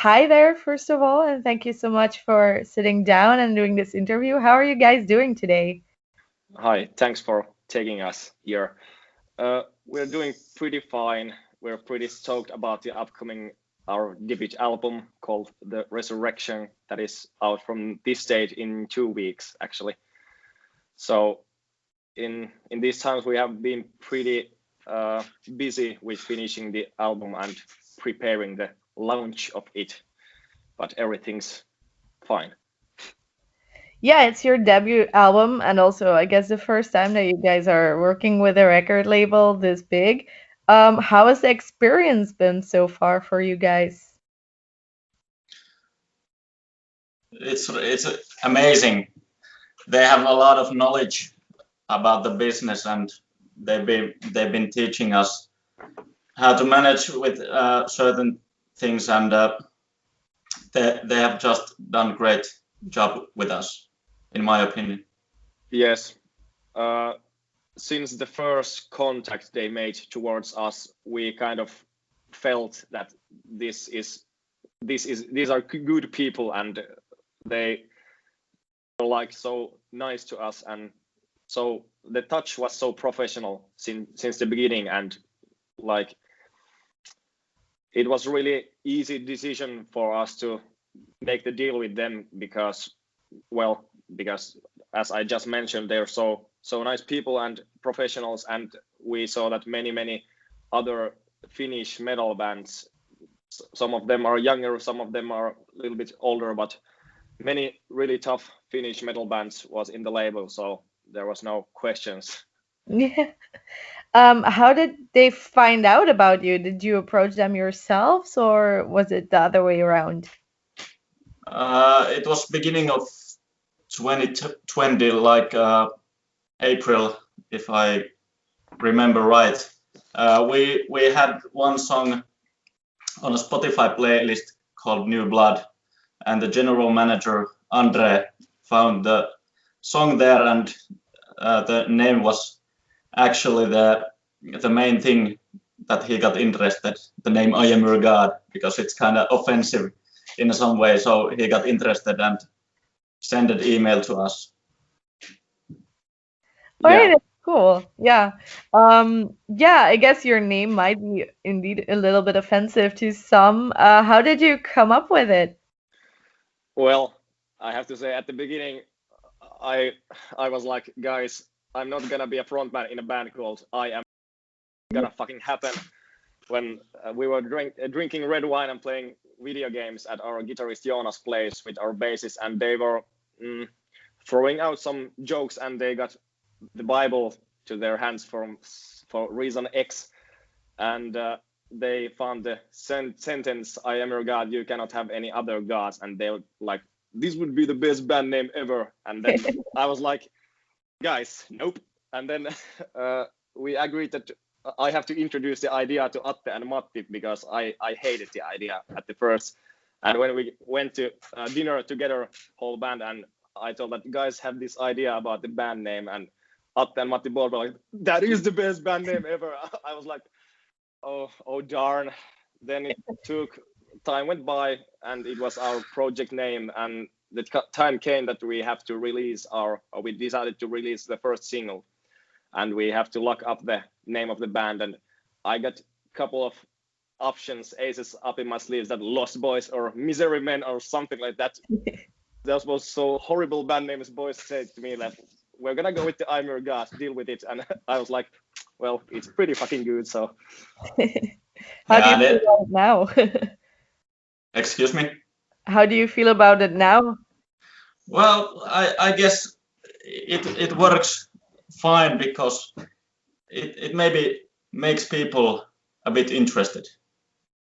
Hi there, first of all, and thank you so much for sitting down and doing this interview. How are you guys doing today? Hi, thanks for taking us here. We're doing pretty fine. We're pretty stoked about the upcoming our debut album called The Resurrection that is out from this date in 2 weeks actually. So in these times we have been pretty busy with finishing the album and preparing the launch of it, but everything's fine. Yeah, it's your debut album, and also, I guess, the first time that you guys are working with a record label this big. How has the experience been so far for you guys? It's amazing. They have a lot of knowledge about the business, and they've been teaching us how to manage with certain things, and they have just done great job with us, in my opinion. Yes. Since the first contact they made towards us, we kind of felt that these are good people, and they were like so nice to us, and so the touch was so professional since the beginning, and like it was really easy decision for us to make the deal with them because as I just mentioned, they're so nice people and professionals, and we saw that many other Finnish metal bands, some of them are younger, some of them are a little bit older, but many really tough Finnish metal bands was in the label, so there was no questions. Yeah. How did they find out about you? Did you approach them yourselves, or was it the other way around? It was beginning of 2020, like April, if I remember right. We had one song on a Spotify playlist called New Blood, and the general manager Andre found the song there, and the name was actually the main thing that he got interested. The name I Am Your God, because it's kind of offensive in some way, so he got interested and sent an email to us. Oh, yeah. That's cool. Yeah. Yeah, I guess your name might be indeed a little bit offensive to some. How did you come up with it? Well, I have to say at the beginning, I was like, guys, I'm not gonna be a frontman in a band called I Am Gonna Fucking Happen. When we were drinking red wine and playing video games at our guitarist Jonas' place with our bassist, and they were throwing out some jokes, and they got the Bible to their hands for reason X, and they found the sentence "I am your God, you cannot have any other gods," and they were like, "This would be the best band name ever." And then I was like, "Guys, nope." And then we agreed that I have to introduce the idea to Atte and Matti because I hated the idea at the first. And when we went to dinner together, whole band, and I told that guys have this idea about the band name, and Atte and Matti both were like, "That is the best band name ever." I was like, oh darn. Then it took, time went by, and it was our project name, and the time came that we have to release we decided to release the first single, and we have to lock up the name of the band, and I got a couple of options, aces up in my sleeves, that Lost Boys or Misery Men or something like that. Those was so horrible band names. Boys said to me that we're gonna go with the I'm Your God, deal with it, and I was like, well, it's pretty fucking good. So how do you feel about it now? Excuse me? How do you feel about it now? Well, I guess it works fine because it maybe makes people a bit interested,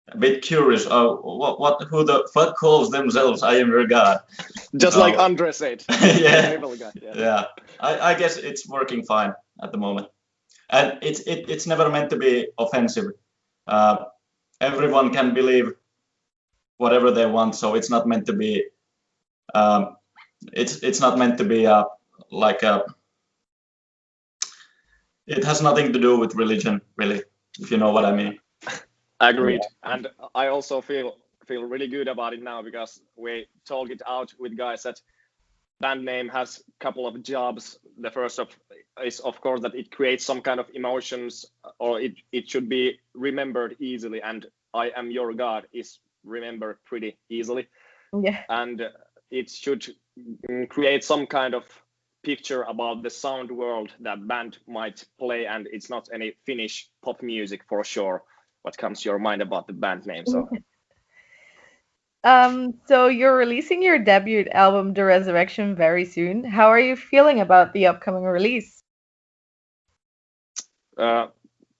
a bit curious. Who the fuck calls themselves I Am Your God? Just like Andre said. Yeah. I guess it's working fine at the moment, and it's never meant to be offensive. Everyone can believe whatever they want, so it's not meant to be. It's not meant to be like a. It has nothing to do with religion, really, if you know what I mean. Agreed. And I also feel feel really good about it now because we talked it out with guys that band name has a couple of jobs. The first is of course that it creates some kind of emotions, or it should be remembered easily, and I Am Your God is remembered pretty easily. Yeah. And it should create some kind of picture about the sound world that band might play, and it's not any Finnish pop music for sure. What comes to your mind about the band name? So So you're releasing your debut album, The Resurrection, very soon. How are you feeling about the upcoming release?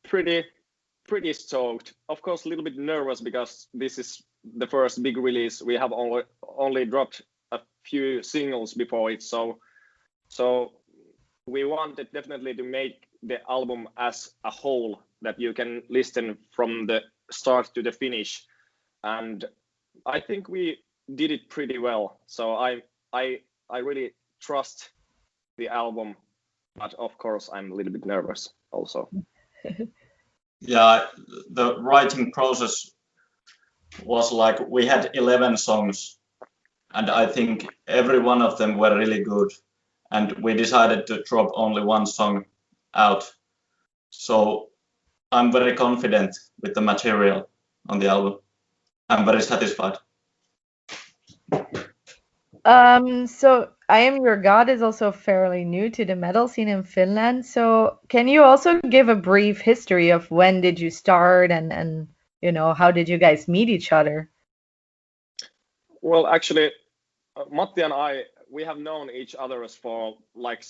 pretty stoked. Of course, a little bit nervous because this is the first big release. We have only dropped a few singles before it, so we wanted definitely to make the album as a whole that you can listen from the start to the finish, and I think we did it pretty well. So I really trust the album, but of course I'm a little bit nervous also. Yeah, the writing process was like we had 11 songs, and I think every one of them were really good. And we decided to drop only one song out. So I'm very confident with the material on the album. I'm very satisfied. So I Am Your God is also fairly new to the metal scene in Finland. So can you also give a brief history of when did you start and how did you guys meet each other? Well, actually, Matti and we have known each other for like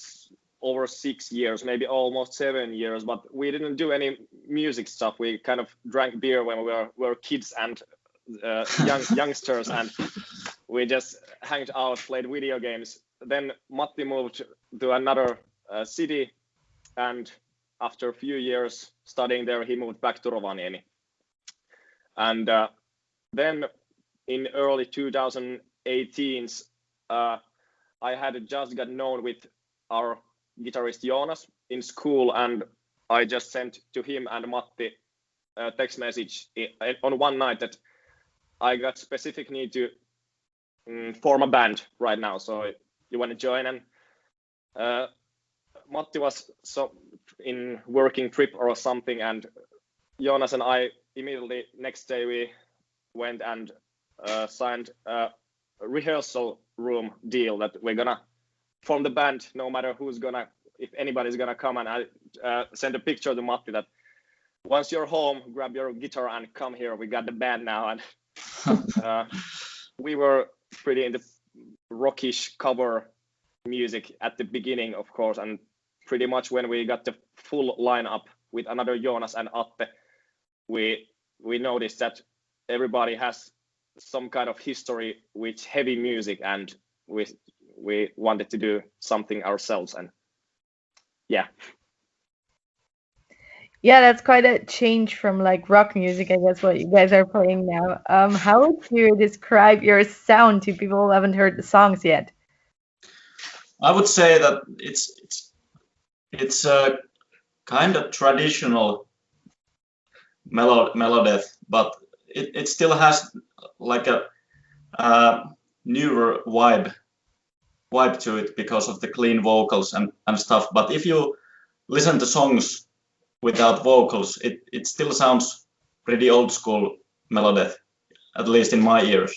over 6 years, maybe almost 7 years, but we didn't do any music stuff. We kind of drank beer when we were kids and youngsters, and we just hanged out, played video games. Then Matti moved to another city, and after a few years studying there, he moved back to Rovaniemi. And then in early 2018, I had just got known with our guitarist Jonas in school, and I just sent to him and Matti a text message on one night that I got specific need to form a band right now, so you want to join? And Matti was in working trip or something, and Jonas and I immediately next day we went and signed a rehearsal room deal that we're gonna form the band no matter if anybody's gonna come. And I sent a picture to Matti that once you're home, grab your guitar and come here, we got the band now. And we were pretty into rockish cover music at the beginning, of course, and pretty much when we got the full lineup with another Jonas and Atte, we noticed that everybody has some kind of history with heavy music, and we wanted to do something ourselves. And yeah, that's quite a change from like rock music, I guess, what you guys are playing now. How would you describe your sound to people who haven't heard the songs yet? I would say that it's a kind of traditional melodic, but it still has like a newer vibe to it because of the clean vocals and stuff. But if you listen to songs without vocals, it still sounds pretty old school melodic, at least in my ears.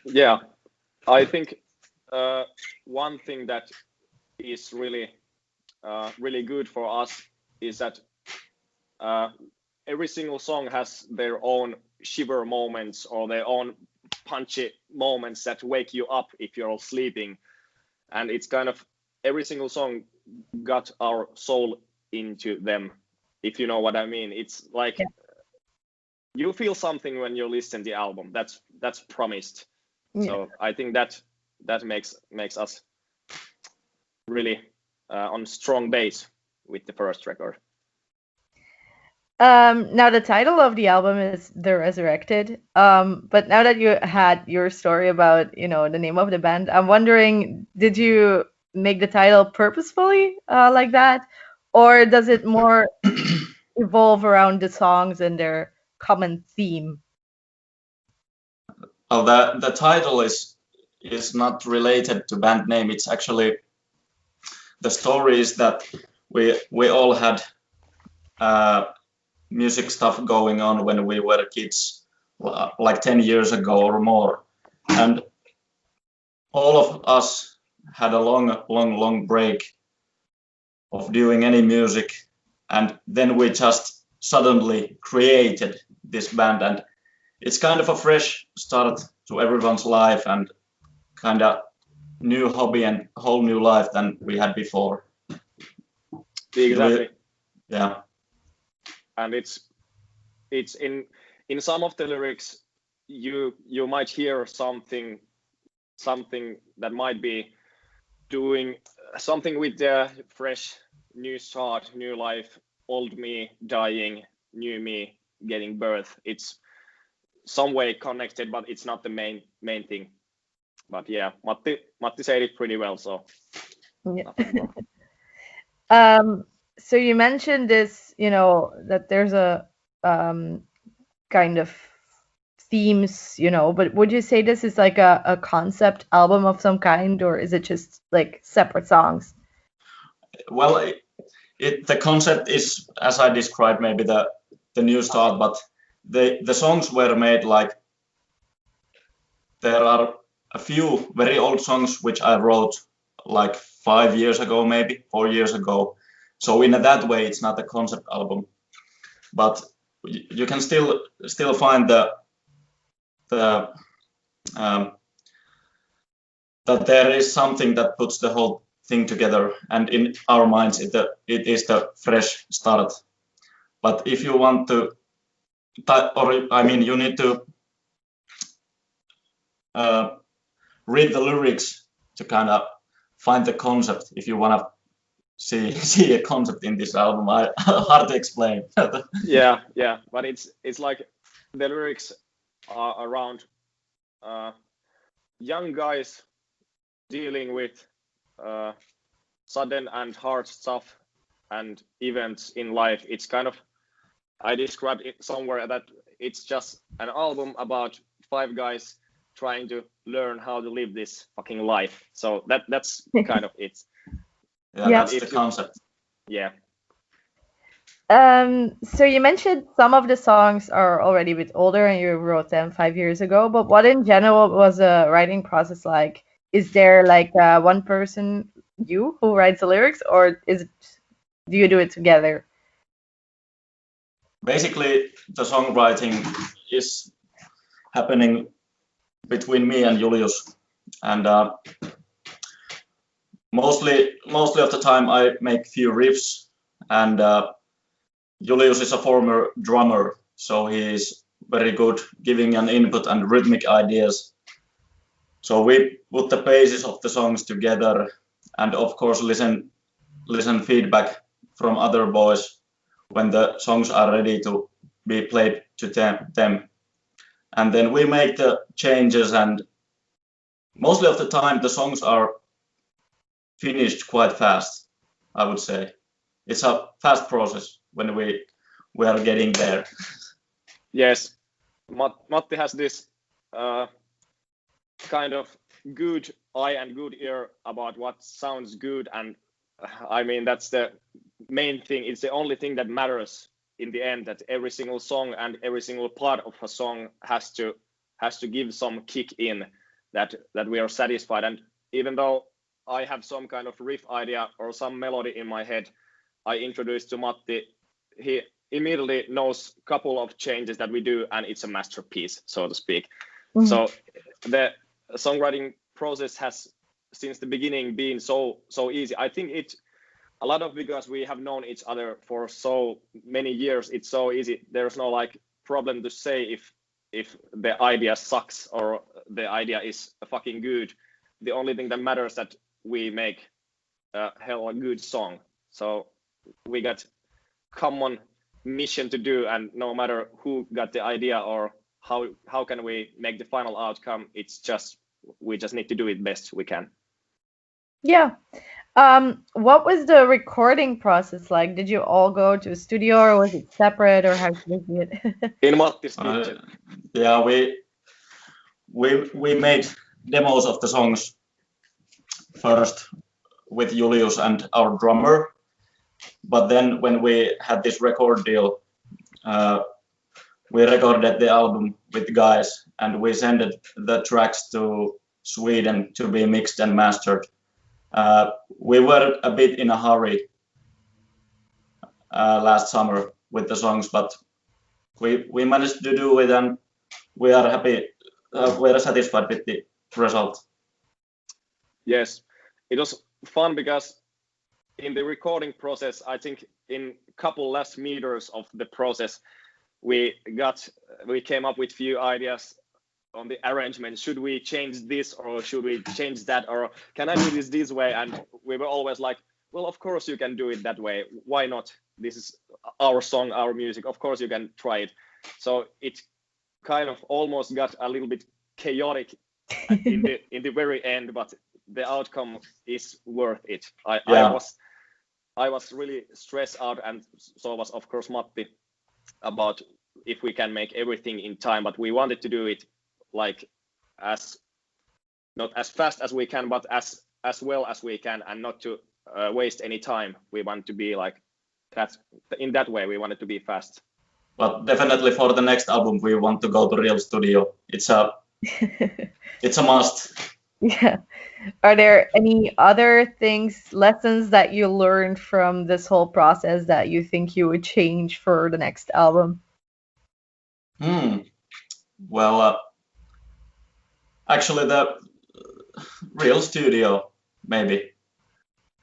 Yeah, I think one thing that is really good for us is that every single song has their own shiver moments or their own punchy moments that wake you up if you're all sleeping. And it's kind of every single song got our soul into them, if you know what I mean. It's like you feel something when you listen to the album. That's promised. Yeah. So I think that makes us really on strong base with the first record. Now the title of the album is The Resurrected. But now that you had your story about, the name of the band, I'm wondering, did you make the title purposefully like that? Or does it more evolve around the songs and their common theme? Oh, the title is not related to band name. It's actually the story is that we all had music stuff going on when we were kids, like 10 years ago or more, and all of us had a long break of doing any music, and then we just suddenly created this band, and it's kind of a fresh start to everyone's life and kind of new hobby and whole new life than we had before. Exactly. Yeah. And it's in some of the lyrics you might hear something that might be doing something with the fresh new start, new life, old me dying, new me getting birth. It's some way connected, but it's not the main thing. But yeah, Matti said it pretty well, so yeah. So you mentioned this, that there's a kind of themes, but would you say this is like a concept album of some kind, or is it just like separate songs? Well, the concept is, as I described, maybe the new start, but the songs were made like there are a few very old songs which I wrote like 5 years ago, maybe 4 years ago. So in that way, it's not a concept album, but you can still find that there is something that puts the whole thing together, and in our minds, it is the fresh start. But if you want to, you need to read the lyrics to kind of find the concept. If you want to see a concept in this album, hard to explain. yeah, but it's like the lyrics are around young guys dealing with sudden and hard stuff and events in life. It's kind of, I described it somewhere that it's just an album about 5 guys trying to learn how to live this fucking life. So that's kind of it. Yeah, that's the concept. Yeah. So you mentioned some of the songs are already a bit older and you wrote them 5 years ago, but what in general was the writing process like? Is there like one person, you, who writes the lyrics, or do you do it together? Basically, the songwriting is happening between me and Julius, and mostly of the time I make few riffs, and Julius is a former drummer, so he is very good giving an input and rhythmic ideas. So we put the basis of the songs together, and of course listen feedback from other boys when the songs are ready to be played to them. And then we make the changes, and mostly of the time the songs are finished quite fast, I would say. It's a fast process when we are getting there. Yes, Matti has this kind of good eye and good ear about what sounds good, and I mean that's the main thing. It's the only thing that matters in the end, that every single song and every single part of a song has to give some kick in, that we are satisfied. And even though I have some kind of riff idea or some melody in my head, I introduce to Matti, he immediately knows a couple of changes that we do, and it's a masterpiece, so to speak. Mm-hmm. So the songwriting process has since the beginning been so easy. I think a lot of, because we have known each other for so many years, it's so easy. There's no like problem to say if the idea sucks or the idea is fucking good. The only thing that matters that we make a hell of a good song. So we got common mission to do, and no matter who got the idea or how can we make the final outcome, we just need to do it best we can. Yeah. What was the recording process like? Did you all go to a studio, or was it separate, or how did you do it? In Matti's kitchen. Yeah, we made demos of the songs first with Julius and our drummer, but then when we had this record deal, we recorded the album with the guys and we sent the tracks to Sweden to be mixed and mastered. We were a bit in a hurry last summer with the songs, but we managed to do it, and we are happy. We are satisfied with the result. Yes, it was fun because in the recording process, I think in a couple last meters of the process, we came up with few ideas on the arrangement. Should we change this or should we change that, or can I do this way? And we were always like, well, of course you can do it that way. Why not? This is our song, our music. Of course you can try it. So it kind of almost got a little bit chaotic in the very end, but the outcome is worth it. I was really stressed out, and so was of course Matti, about if we can make everything in time, but we wanted to do it like not as fast as we can, but as well as we can, and not to waste any time. We want to be like that. In that way, we wanted to be fast. But definitely for the next album, we want to go to real studio. It's a must. Yeah. Are there any other lessons that you learned from this whole process that you think you would change for the next album? Well, actually, the real studio, maybe.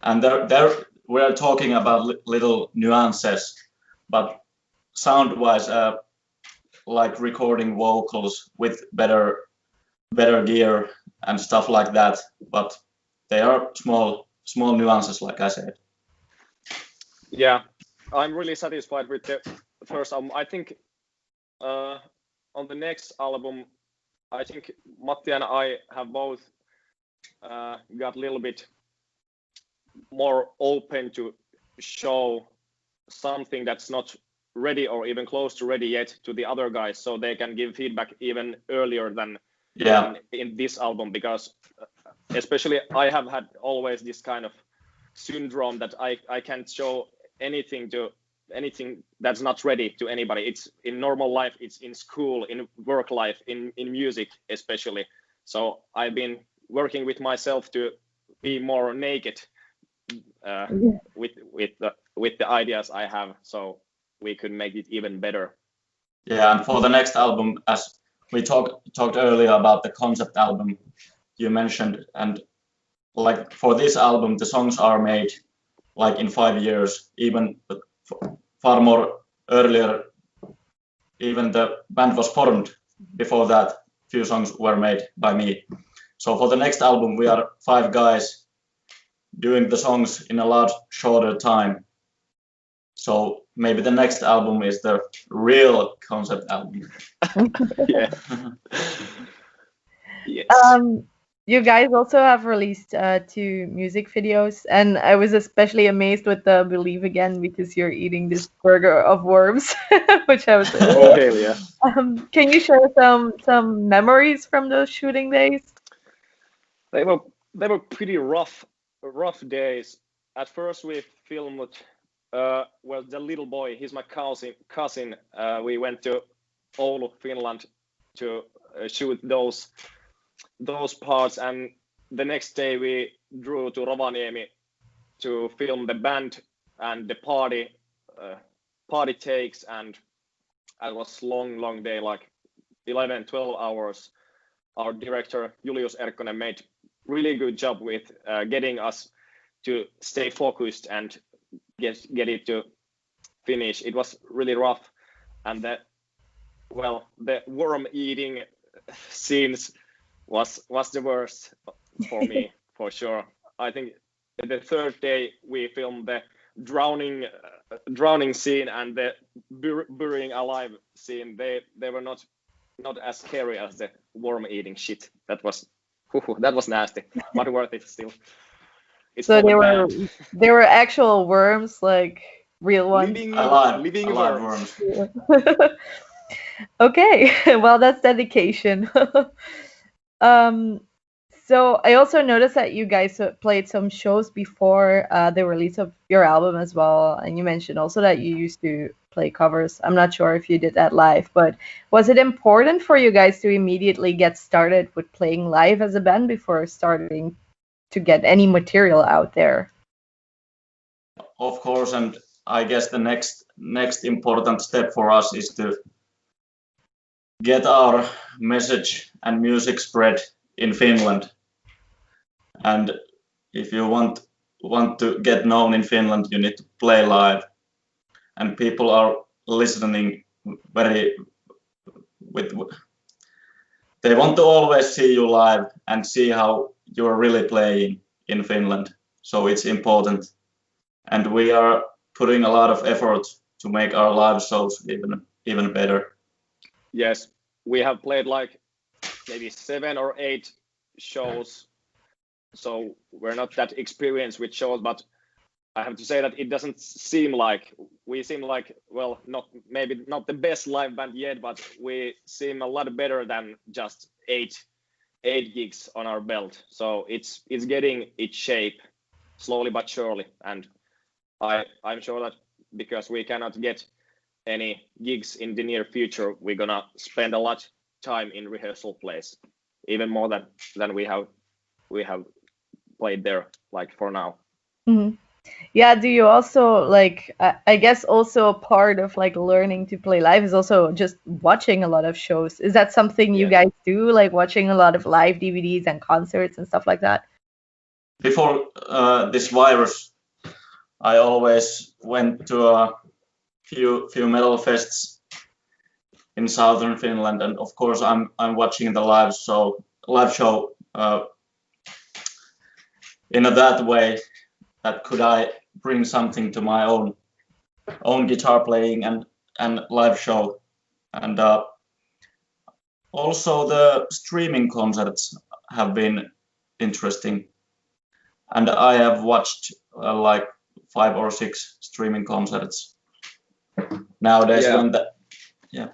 And there we are talking about little nuances, but sound-wise, like recording vocals with better gear and stuff like that. But they are small nuances, like I said. Yeah, I'm really satisfied with the first album. I think on the next album, I think Matti and I have both got a little bit more open to show something that's not ready or even close to ready yet to the other guys, so they can give feedback even earlier than in this album, because especially I have had always this kind of syndrome that I can't show anything that's not ready to anybody. It's in normal life, it's in school, in work life, in music especially. So I've been working with myself to be more naked with the ideas I have, so we could make it even better. Yeah, and for the next album, as we talked earlier about the concept album you mentioned, and like for this album, the songs are made like in 5 years, even far more earlier. Even the band was formed before that. Few songs were made by me. So for the next album, we are 5 guys doing the songs in a lot shorter time. So maybe the next album is the real concept album. Yeah. Yes. You guys also have released 2 music videos, and I was especially amazed with the Believe Again, because you're eating this burger of worms, which I was like, oh hell yeah. Can you share some memories from those shooting days? They were pretty rough days. At first we filmed well, the little boy, he's my cousin. We went to Oulu, Finland to shoot those parts, and the next day we drove to Rovaniemi to film the band and the party takes, and it was long day, like 11-12 hours. Our director Julius Vetämäjärvi made really good job with getting us to stay focused and get it to finish. It was really rough, and the worm eating scenes was the worst for me, for sure. I think the third day we filmed the drowning scene and the burying alive scene. They were not as scary as the worm eating shit. That was nasty, but worth it still. It's so they were actual worms, like real ones. Living worms. Okay, well, that's dedication. Um, so I also noticed that you guys played some shows before the release of your album as well, and you mentioned also that you used to play covers. I'm not sure if you did that live, but was it important for you guys to immediately get started with playing live as a band before starting to get any material out there? Of course, and I guess the next important step for us is to get our message and music spread in Finland. And if you want to get known in Finland, you need to play live. And people are listening they want to always see you live and see how you're really playing in Finland. So it's important. And we are putting a lot of effort to make our live shows even better. Yes, we have played like maybe 7 or 8 shows, so we're not that experienced with shows, but I have to say that it doesn't seem like we seem like, well, maybe not the best live band yet, but we seem a lot better than just eight gigs on our belt. So it's getting its shape slowly but surely, and I'm sure that because we cannot get any gigs in the near future, we're gonna spend a lot time in rehearsal place, even more than we have played there like for now. Mhm. Yeah, do you also like I guess also a part of like learning to play live is also just watching a lot of shows. Is that something you Yeah. guys do, like watching a lot of live DVDs and concerts and stuff like that? Before this virus, I always went to a few metal fests in southern Finland, and of course I'm watching the live show in that way. That could I bring something to my own guitar playing and live show, and also the streaming concerts have been interesting, and I have watched like 5 or 6 streaming concerts nowadays. Yeah.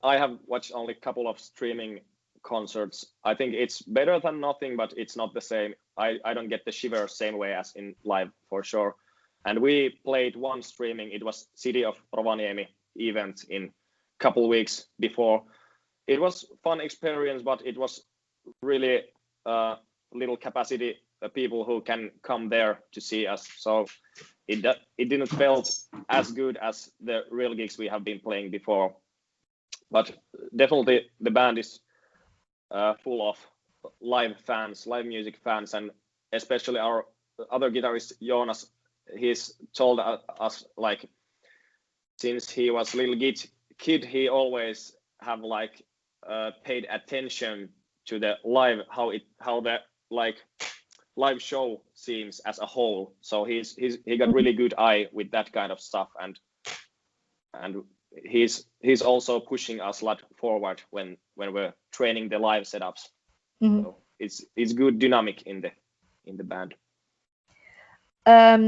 I have watched only a couple of streaming concerts. I think it's better than nothing, but it's not the same. I don't get the shiver same way as in live for sure. And we played one streaming. It was City of Rovaniemi event in couple weeks before. It was fun experience, but it was really little capacity people who can come there to see us. So it didn't felt as good as the real gigs we have been playing before. But definitely the band is full of live music fans, and especially our other guitarist Jonas. He's told us like since he was a little kid, he always have like paid attention to the live how the like live show seems as a whole. So he got really good eye with that kind of stuff, and he's also pushing us a lot forward when we're training the live setups. Mhm. So it's good dynamic in the band.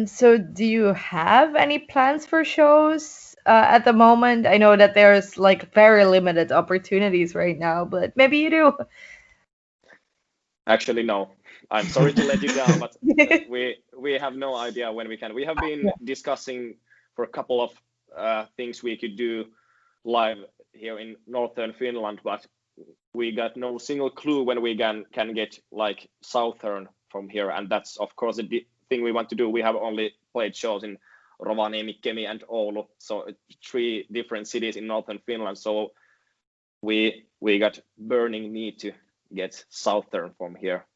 So do you have any plans for shows at the moment? I know that there's like very limited opportunities right now, but maybe you do. Actually, no. I'm sorry to let you down, but we have no idea when we can. We have been discussing for a couple of things we could do live here in Northern Finland, but we got no single clue when we can get like southern from here, and that's of course the thing we want to do. We have only played shows in Rovaniemi, Kemi, and Oulu, so 3 different cities in Northern Finland. So we got burning need to get southern from here.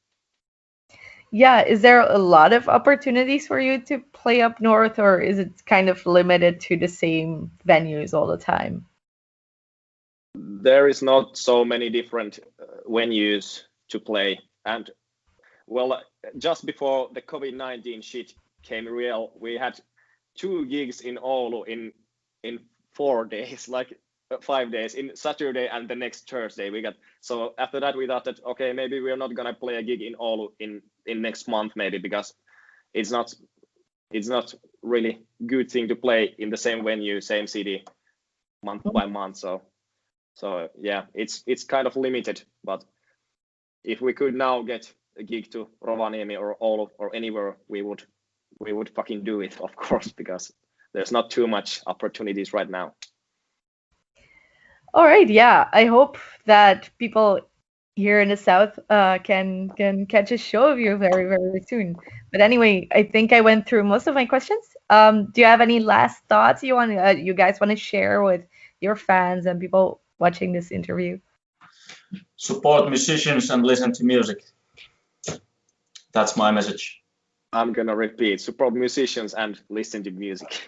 Yeah, is there a lot of opportunities for you to play up north, or is it kind of limited to the same venues all the time? There is not so many different venues to play, and well, just before the COVID-19 shit came real, we had 2 gigs in Oulu in 4 days, like 5 days, in Saturday and the next Thursday. So after that we thought that okay, maybe we're not gonna play a gig in Oulu in next month, maybe, because it's not really good thing to play in the same venue, same city month by month. So So yeah, it's kind of limited. But if we could now get a gig to Rovaniemi or Oulu or anywhere, we would fucking do it, of course, because there's not too much opportunities right now. All right, yeah. I hope that people here in the south can catch a show of you very very soon. But anyway, I think I went through most of my questions. Do you have any last thoughts you guys want to share with your fans and people watching this interview? Support musicians and listen to music. That's my message. I'm gonna repeat: support musicians and listen to music.